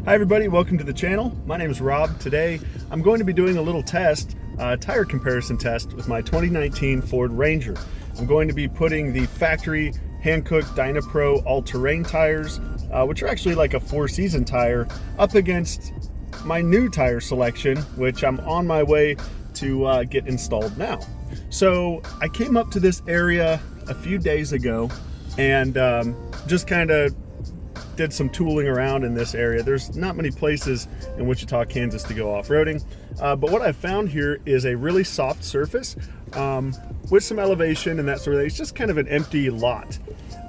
Hi everybody, welcome to the channel. My name is Rob. Today I'm going to be doing a little test, tire comparison test with my 2019 Ford Ranger. I'm going to be putting the factory Hankook Dynapro all-terrain tires, which are actually like a 4-season tire, up against my new tire selection, which I'm on my way to get installed now. So I came up to this area a few days ago and just kind of did some tooling around in this area. There's not many places in Wichita, Kansas to go off-roading, but what I found here is a really soft surface with some elevation and that sort of thing. It's just kind of an empty lot.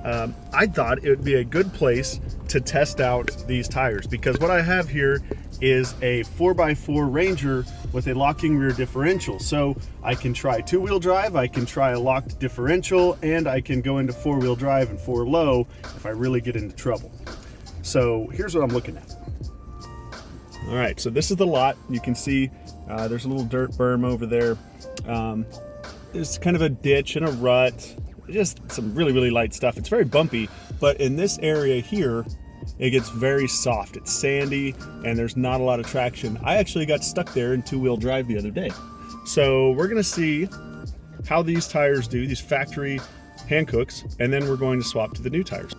I thought it would be a good place to test out these tires because what I have here is a 4x4 Ranger with a locking rear differential. So I can try two-wheel drive, I can try a locked differential, and I can go into four-wheel drive and four low if I really get into trouble. So here's what I'm looking at. All right, so this is the lot. You can see there's a little dirt berm over there. There's kind of a ditch and a rut, just some really light stuff. It's very bumpy, but in this area here, it gets very soft. It's sandy and there's not a lot of traction. I actually got stuck there in two-wheel drive the other day. So we're gonna see how these tires do, these factory Hankooks, and then we're going to swap to the new tires.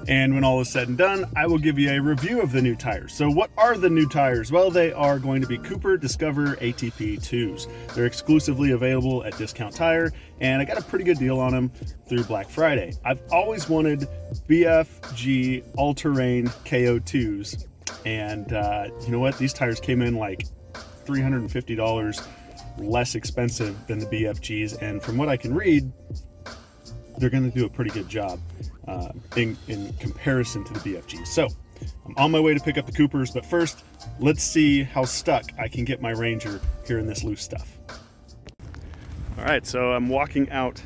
And when all is said and done, I will give you a review of the new tires. So what are the new tires? Well, they are going to be Cooper Discover ATP IIs. They're exclusively available at Discount Tire, and I got a pretty good deal on them through Black Friday. I've always wanted BFG all-terrain KO2s, and you know what? These tires came in like $350 less expensive than the BFGs, and from what I can read, they're going to do a pretty good job in comparison to the BFGs. So I'm on my way to pick up the Coopers, but first let's see how stuck I can get my Ranger here in this loose stuff. All right, so I'm walking out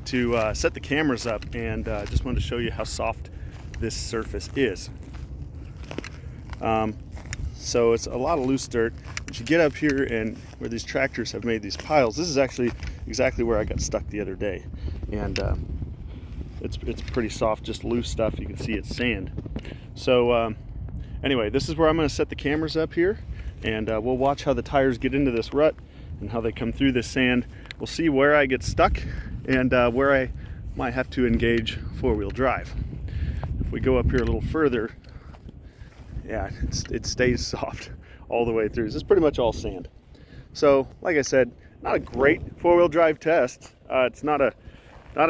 to set the cameras up, and just wanted to show you how soft this surface is. So it's a lot of loose dirt. As you get up here and where these tractors have made these piles, this is actually exactly where I got stuck the other day, and it's pretty soft, just loose stuff. You can see it's sand. So anyway, this is where I'm going to set the cameras up here, and we'll watch how the tires get into this rut and how they come through this sand. We'll see where I get stuck and where I might have to engage four-wheel drive. If we go up here a little further, yeah, it stays soft all the way through. This is pretty much all sand. So like I said, not a great four-wheel drive test. It's not a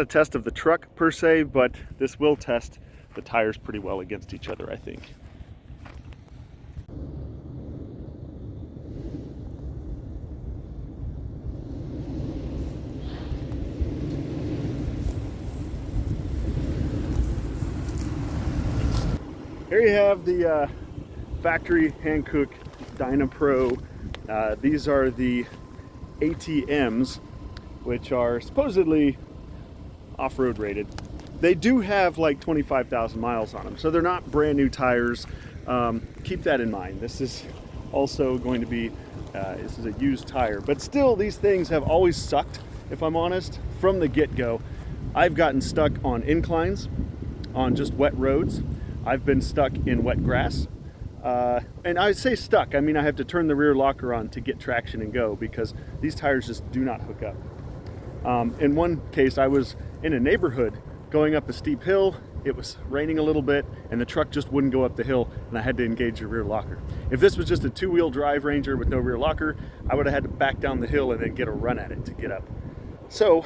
test of the truck per se, but this will test the tires pretty well against each other, I think. Here you have the factory Hankook Dynapro. These are the ATMs, which are supposedly off-road rated. They do have like 25,000 miles on them, so they're not brand new tires. Keep that in mind. This is also going to be this is a used tire, but still these things have always sucked, if I'm honest, from the get-go. I've gotten stuck on inclines, on just wet roads. I've been stuck in wet grass, and I say stuck, I mean I have to turn the rear locker on to get traction and go because these tires just do not hook up. In one case, I was in a neighborhood going up a steep hill. It was raining a little bit and the truck just wouldn't go up the hill, and I had to engage the rear locker. If this was just a two-wheel drive Ranger with no rear locker, I would have had to back down the hill and then get a run at it to get up. So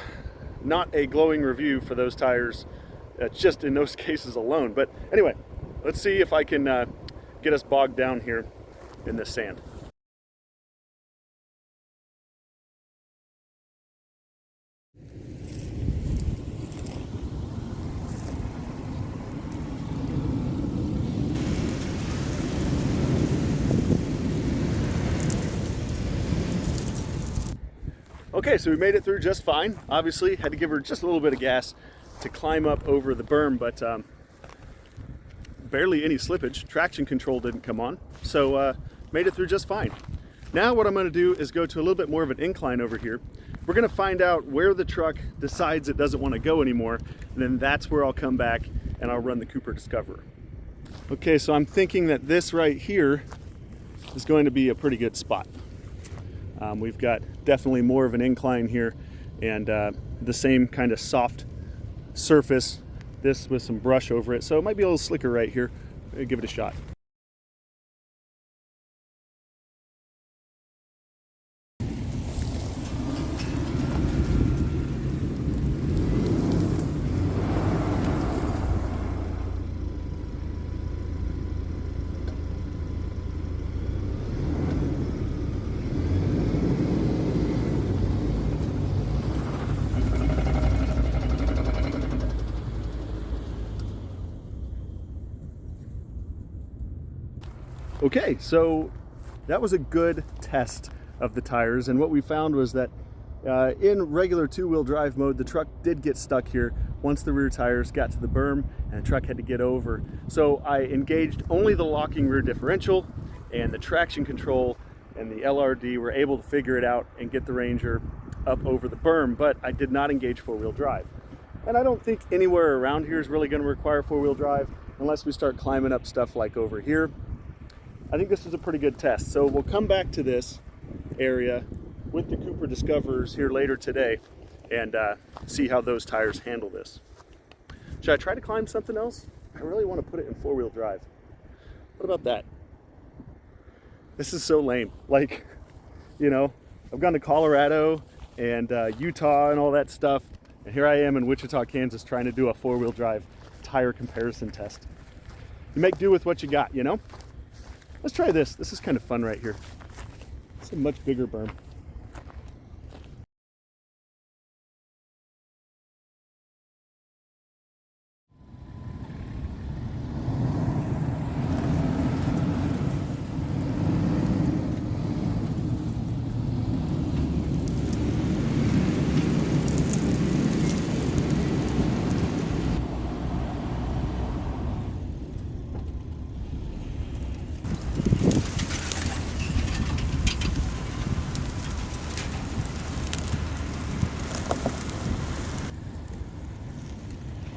not a glowing review for those tires, just in those cases alone. But anyway, let's see if I can get us bogged down here in this sand. Okay, so we made it through just fine. Obviously, had to give her just a little bit of gas to climb up over the berm, but barely any slippage. Traction control didn't come on, so made it through just fine. Now what I'm going to do is go to a little bit more of an incline over here. We're going to find out where the truck decides it doesn't want to go anymore, and then that's where I'll come back and I'll run the Cooper Discoverer. Okay, so I'm thinking that this right here is going to be a pretty good spot. We've got definitely more of an incline here, and the same kind of soft surface, this with some brush over it, so it might be a little slicker right here. Maybe give it a shot. Okay, so that was a good test of the tires, and what we found was that in regular two-wheel drive mode, the truck did get stuck here once the rear tires got to the berm and the truck had to get over. So I engaged only the locking rear differential, and the traction control and the LRD were able to figure it out and get the Ranger up over the berm, but I did not engage four-wheel drive. And I don't think anywhere around here is really going to require four-wheel drive unless we start climbing up stuff like over here. I think this is a pretty good test. So we'll come back to this area with the Cooper Discoverers here later today and see how those tires handle this. Should I try to climb something else? I really want to put it in four-wheel drive. What about that? This is so lame. Like, you know, I've gone to Colorado and Utah and all that stuff, and here I am in Wichita, Kansas, trying to do a four-wheel drive tire comparison test. You make do with what you got, you know? Let's try this. This is kind of fun right here. It's a much bigger berm.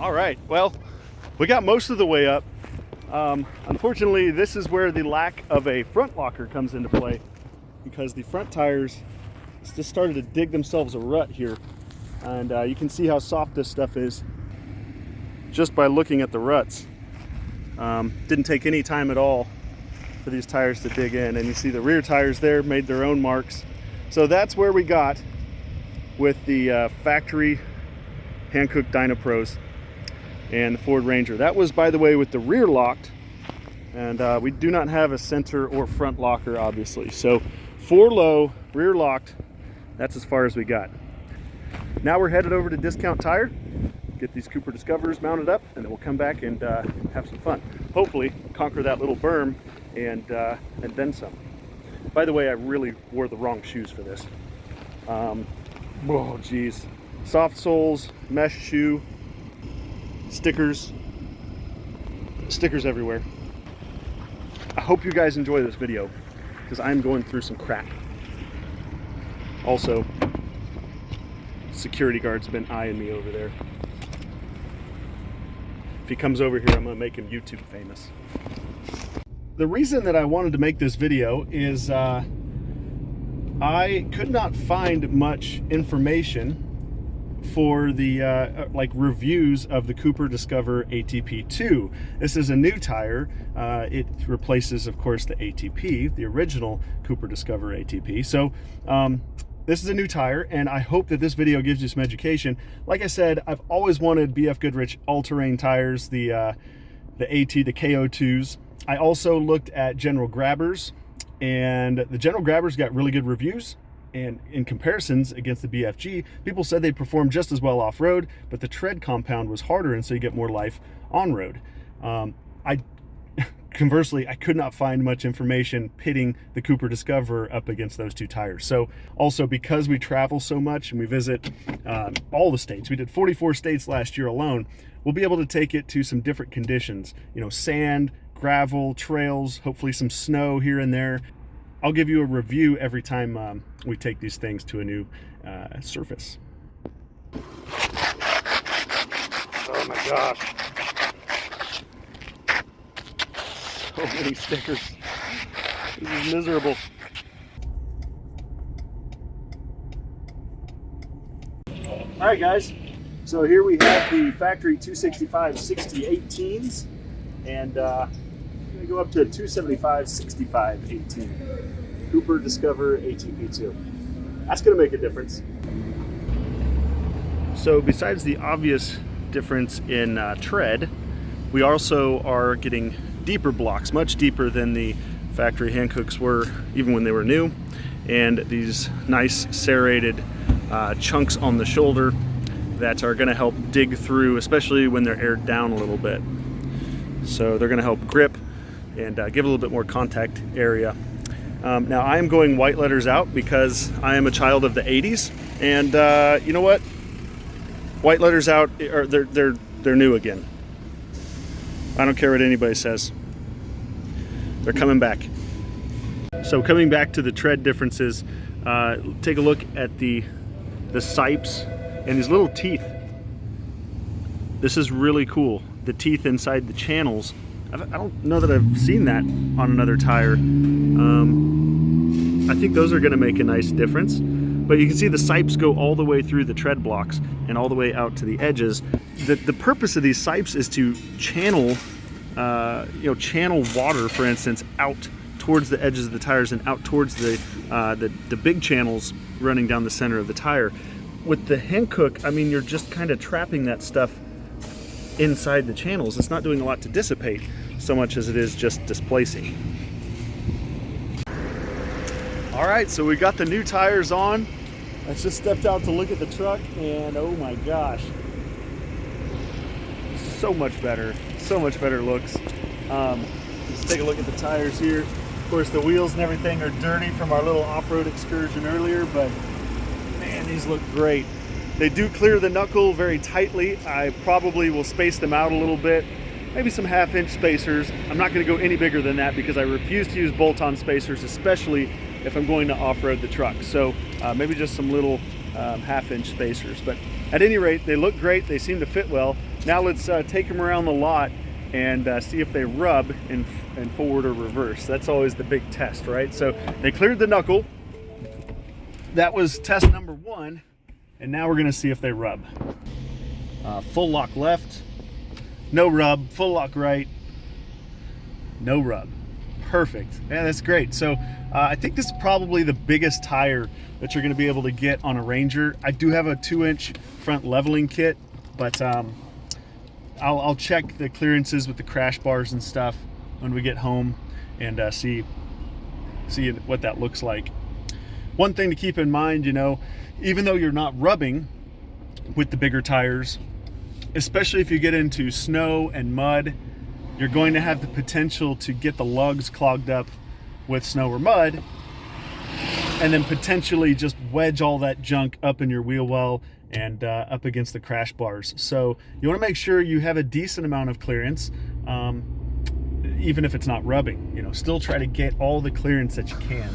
All right, well, we got most of the way up. Unfortunately, this is where the lack of a front locker comes into play, because the front tires just started to dig themselves a rut here. And you can see how soft this stuff is just by looking at the ruts. Didn't take any time at all for these tires to dig in. And you see the rear tires there made their own marks. So that's where we got with the factory Hankook Dynapros and the Ford Ranger. That was, by the way, with the rear locked, and we do not have a center or front locker, obviously. So 4 low, rear locked, that's as far as we got. Now we're headed over to Discount Tire, get these Cooper Discoverers mounted up, and then we'll come back and have some fun. Hopefully conquer that little berm and then some. By the way, I really wore the wrong shoes for this. Oh geez, soft soles, mesh shoe, stickers everywhere. I hope you guys enjoy this video, because I'm going through some crap. Also, security guard's been eyeing me over there. If he comes over here, I'm gonna make him YouTube famous. The reason that I wanted to make this video is I could not find much information for the like reviews of the Cooper Discover ATP II. This is a new tire. It replaces, of course, the ATP, the original Cooper Discover ATP. So this is a new tire, and I hope that this video gives you some education. Like I said, I've always wanted BF Goodrich all-terrain tires, the KO2s. I also looked at General Grabbers, and the General Grabbers got really good reviews. And in comparisons against the BFG, people said they performed just as well off-road, but the tread compound was harder, and so you get more life on-road. Conversely, I could not find much information pitting the Cooper Discover up against those two tires. So also, because we travel so much and we visit all the states, we did 44 states last year alone, we'll be able to take it to some different conditions. You know, sand, gravel, trails, hopefully some snow here and there. I'll give you a review every time we take these things to a new surface. Oh my gosh. So many stickers. This is miserable. All right, guys. So here we have the factory 265 60/18s, and I'm gonna go up to 275 65/18. Cooper Discover ATP II. That's gonna make a difference. So besides the obvious difference in tread, we also are getting deeper blocks, much deeper than the factory Hankooks were even when they were new, and these nice serrated chunks on the shoulder that are going to help dig through, especially when they're aired down a little bit. So they're going to help grip and give a little bit more contact area. Now I am going white letters out because I am a child of the 80s, and you know what? White letters out, they're new again. I don't care what anybody says. They're coming back. So coming back to the tread differences, take a look at the sipes and these little teeth. This is really cool. The teeth inside the channels. I don't know that I've seen that on another tire. I think those are going to make a nice difference. But you can see the sipes go all the way through the tread blocks and all the way out to the edges. The purpose of these sipes is to channel, channel water, for instance, out towards the edges of the tires and out towards the big channels running down the center of the tire. With the Hankook, I mean, you're just kind of trapping that stuff inside the channels. It's not doing a lot to dissipate so much as it is just displacing. All right, so we got the new tires on. I just stepped out to look at the truck, and oh my gosh, so much better looks. Let's take a look at the tires here. Of course, the wheels and everything are dirty from our little off-road excursion earlier, but man, these look great. They do clear the knuckle very tightly. I probably will space them out a little bit, maybe some half-inch spacers. I'm not going to go any bigger than that because I refuse to use bolt-on spacers, especially if I'm going to off-road the truck. So maybe just some little half-inch spacers. But at any rate, they look great. They seem to fit well. Now let's take them around the lot and see if they rub in forward or reverse. That's always the big test, right? So they cleared the knuckle. That was test number 1. And now we're going to see if they rub. Full lock left, no rub. Full lock right, no rub. Perfect. Yeah, that's great. So I think this is probably the biggest tire that you're going to be able to get on a Ranger. I do have a 2-inch front leveling kit, but I'll check the clearances with the crash bars and stuff when we get home and see what that looks like. One thing to keep in mind, even though you're not rubbing with the bigger tires, especially if you get into snow and mud, you're going to have the potential to get the lugs clogged up with snow or mud, and then potentially just wedge all that junk up in your wheel well and up against the crash bars. So you want to make sure you have a decent amount of clearance, even if it's not rubbing. Still try to get all the clearance that you can.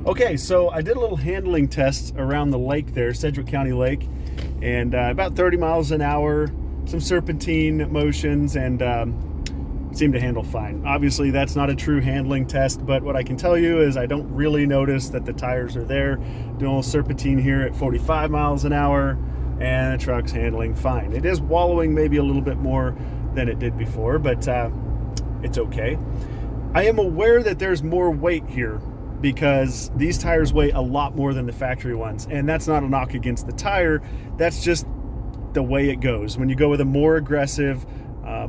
Okay, so I did a little handling test around the lake there, Sedgwick County Lake, and about 30 miles an hour, some serpentine motions, and seemed to handle fine. Obviously, that's not a true handling test, but what I can tell you is I don't really notice that the tires are there. Doing a little serpentine here at 45 miles an hour, and the truck's handling fine. It is wallowing maybe a little bit more than it did before, but it's okay. I am aware that there's more weight here, because these tires weigh a lot more than the factory ones. And that's not a knock against the tire, that's just the way it goes. When you go with a more aggressive,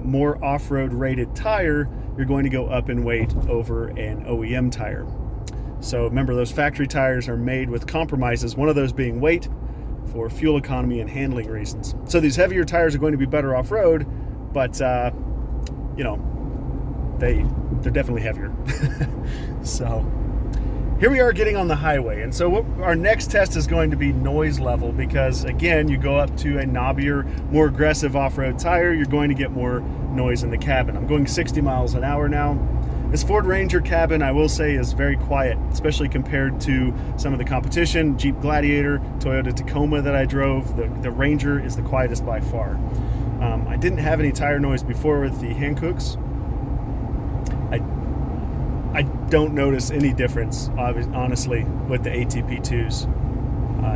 more off-road rated tire, you're going to go up in weight over an OEM tire. So remember, those factory tires are made with compromises, one of those being weight for fuel economy and handling reasons. So these heavier tires are going to be better off-road, but they're definitely heavier. So here we are getting on the highway, and so our next test is going to be noise level, because again, you go up to a knobbier, more aggressive off-road tire, you're going to get more noise in the cabin. I'm going 60 miles an hour now, This Ford Ranger cabin, I will say, is very quiet, especially compared to some of the competition. Jeep Gladiator, Toyota Tacoma that I drove. The Ranger is the quietest by far. I didn't have any tire noise before with the Hankooks. I don't notice any difference, honestly, with the ATP IIs.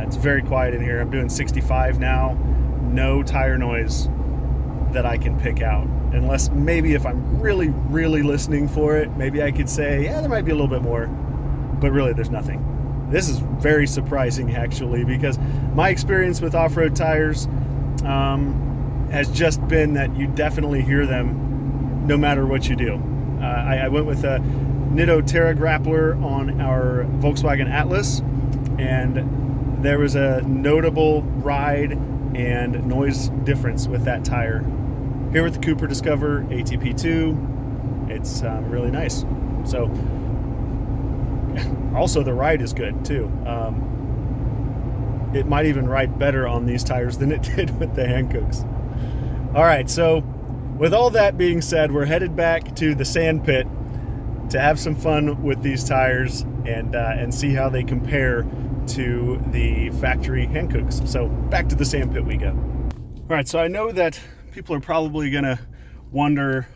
It's very quiet in here. I'm doing 65 now. No tire noise that I can pick out. Unless maybe if I'm really, really listening for it, maybe I could say, yeah, there might be a little bit more. But really, there's nothing. This is very surprising, actually, because my experience with off-road tires has just been that you definitely hear them no matter what you do. I went with a Nitto Terra Grappler on our Volkswagen Atlas, and there was a notable ride and noise difference with that tire. Here with the Cooper Discover ATP II, it's really nice. So, also the ride is good too. It might even ride better on these tires than it did with the Hankooks. All right, so with all that being said, we're headed back to the sand pit to have some fun with these tires and see how they compare to the factory Hankooks. So back to the sand pit we go. All right, so I know that people are probably gonna wonder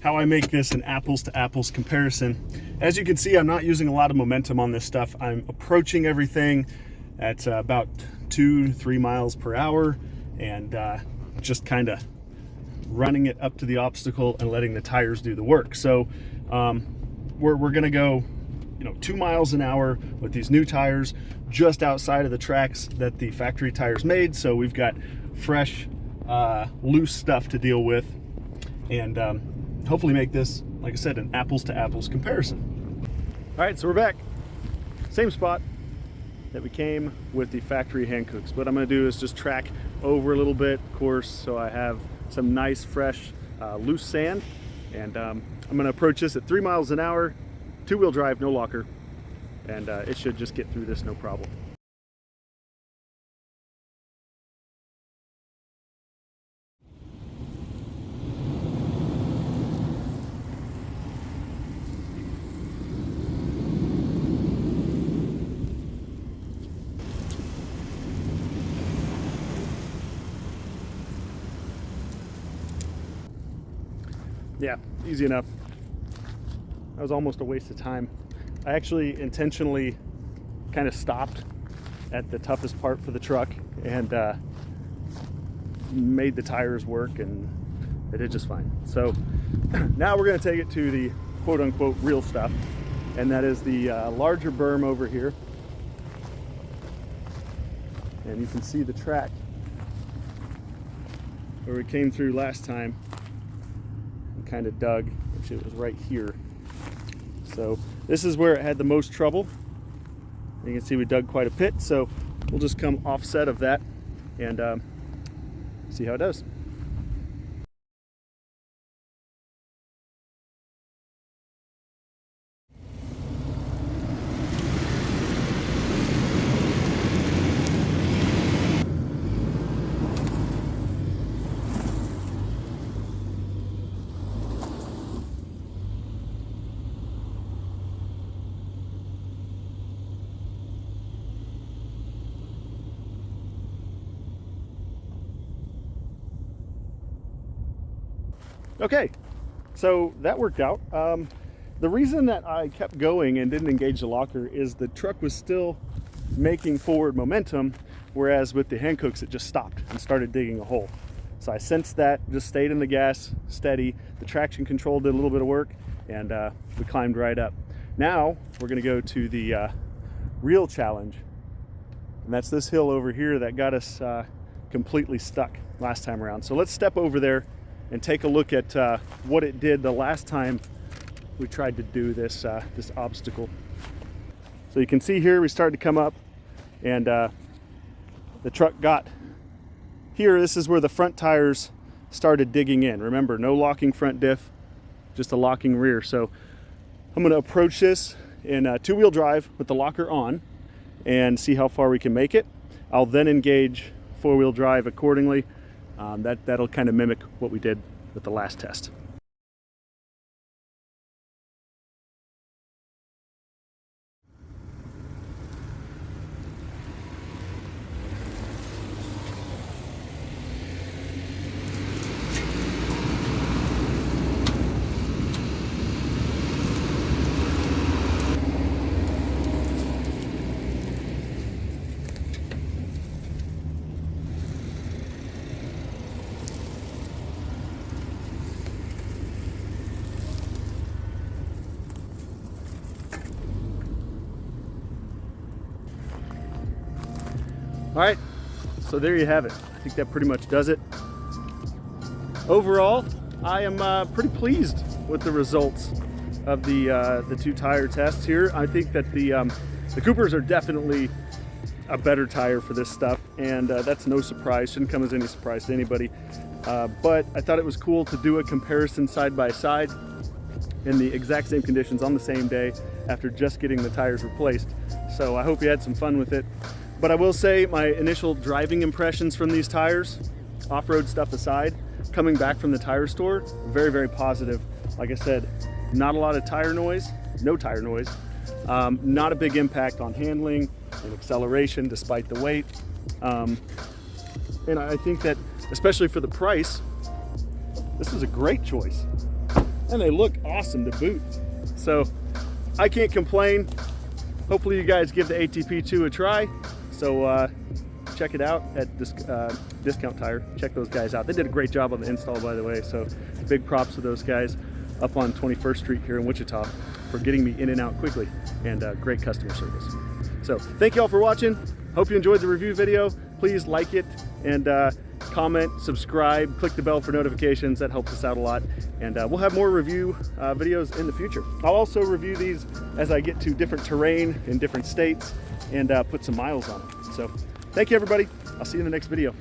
how I make this an apples to apples comparison. As you can see, I'm not using a lot of momentum on this stuff. I'm approaching everything at about 2-3 miles per hour and just kind of running it up to the obstacle and letting the tires do the work. So we're gonna go 2 miles an hour with these new tires just outside of the tracks that the factory tires made. So we've got fresh, loose stuff to deal with, and hopefully make this, like I said, an apples to apples comparison. All right, so we're back. Same spot that we came with the factory Hankooks. What I'm gonna do is just track over a little bit, of course, so I have some nice, fresh, loose sand. And I'm gonna approach this at 3 miles an hour, 2-wheel drive, no locker, and it should just get through this no problem. Yeah, easy enough. That was almost a waste of time. I actually intentionally kind of stopped at the toughest part for the truck and made the tires work, and they did just fine. So now we're going to take it to the quote-unquote real stuff, and that is the larger berm over here. And you can see the track where we came through last time and kind of dug. Actually, it was right here. So this is where it had the most trouble. You can see we dug quite a pit, so we'll just come offset of that and see how it does. Okay, so that worked out. The reason that I kept going and didn't engage the locker is the truck was still making forward momentum, whereas with the Hankooks it just stopped and started digging a hole. So I sensed that, just stayed in the gas, steady. The traction control did a little bit of work, and we climbed right up. Now we're gonna go to the real challenge, and that's this hill over here that got us completely stuck last time around. So let's step over there and take a look at what it did the last time we tried to do this this obstacle. So you can see here we started to come up, and the truck got here. This is where the front tires started digging in. Remember, no locking front diff, just a locking rear. So I'm going to approach this in two-wheel drive with the locker on and see how far we can make it. I'll then engage four-wheel drive accordingly. That'll kind of mimic what we did with the last test. All right, so there you have it. I think that pretty much does it. Overall, I am pretty pleased with the results of the 2 tire tests here. I think that the Coopers are definitely a better tire for this stuff, and that's no surprise, shouldn't come as any surprise to anybody. But I thought it was cool to do a comparison side by side in the exact same conditions on the same day after just getting the tires replaced. So I hope you had some fun with it. But I will say my initial driving impressions from these tires, off-road stuff aside, coming back from the tire store, very, very positive. Like I said, not a lot of tire noise, no tire noise, not a big impact on handling and acceleration despite the weight. And I think that, especially for the price, this was a great choice. And they look awesome to boot. So I can't complain. Hopefully you guys give the ATP II a try. So check it out at Discount Tire. Check those guys out. They did a great job on the install, by the way. So big props to those guys up on 21st Street here in Wichita for getting me in and out quickly, and great customer service. So thank you all for watching. Hope you enjoyed the review video. Please like it and comment, subscribe, click the bell for notifications. That helps us out a lot. And we'll have more review videos in the future. I'll also review these as I get to different terrain in different states and put some miles on them. So thank you, everybody. I'll see you in the next video.